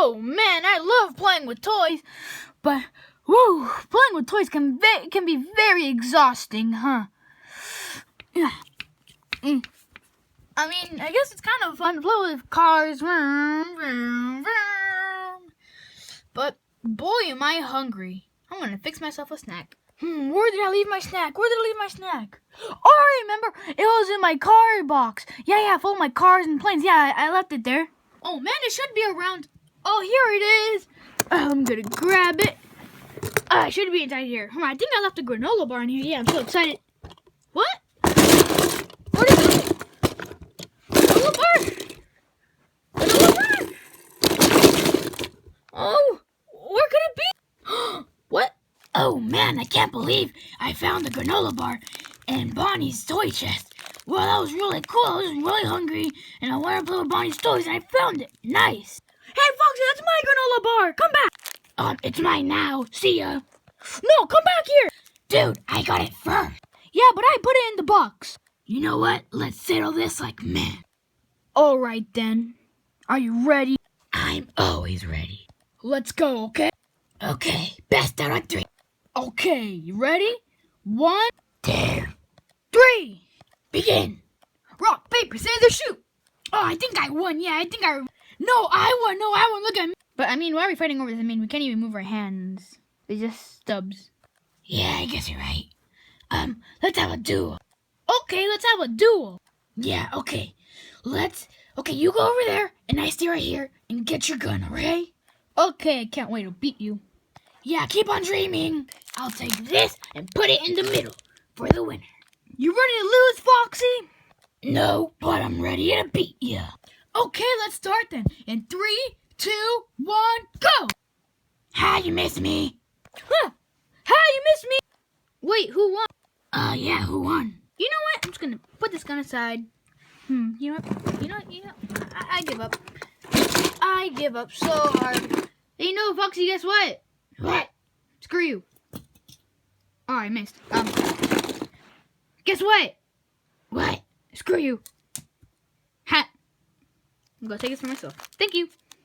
Oh man, I love playing with toys, but playing with toys can be very exhausting, huh? Yeah. I mean, I guess it's kind of fun to play with cars. But boy, am I hungry. I'm gonna fix myself a snack. Where did I leave my snack? Oh, I remember. It was in my car box. Yeah, full of my cars and planes. Yeah, I left it there. Oh man, it should be around. Oh, here it is. I'm gonna grab it. It should be inside here. I think I left a granola bar in here. Yeah, I'm so excited. What? Where did it go? Granola bar? Oh, where could it be? What? Oh man, I can't believe I found the granola bar in Bonnie's toy chest. Well, that was really cool. I was really hungry, and I wanted to play with Bonnie's toys, and I found it. Nice. Hey, Foxy, that's my granola bar. Come back. It's mine now. See ya. No, come back here. Dude, I got it first. Yeah, but I put it in the box. You know what? Let's settle this like men. All right, then. Are you ready? I'm always ready. Let's go, okay? Okay, best out of 3. Okay, you ready? 1, 2, 3. Begin. Rock, paper, scissors, shoot. Oh, I think I won. Yeah, No, I won. Look at me. But, I mean, why are we fighting over this? I mean, we can't even move our hands. They're just stubs. Yeah, I guess you're right. Let's have a duel. Okay, let's have a duel. Yeah, okay. Okay, you go over there, and I stay right here, and get your gun, alright? Okay, I can't wait to beat you. Yeah, keep on dreaming. I'll take this and put it in the middle for the winner. You ready to lose, Foxy? No, but I'm ready to beat you. Okay, let's start then. In 3, 2, 1, go! Ha, you missed me. Huh? Ha, you missed me. Wait, who won? Yeah, who won? You know what? I'm just gonna put this gun aside. You know what? I give up. I give up so hard. Hey, you know, Foxy, guess what? What? Screw you. Oh, I missed. Guess what? What? Screw you. Ha. I'm gonna take this for myself. Thank you.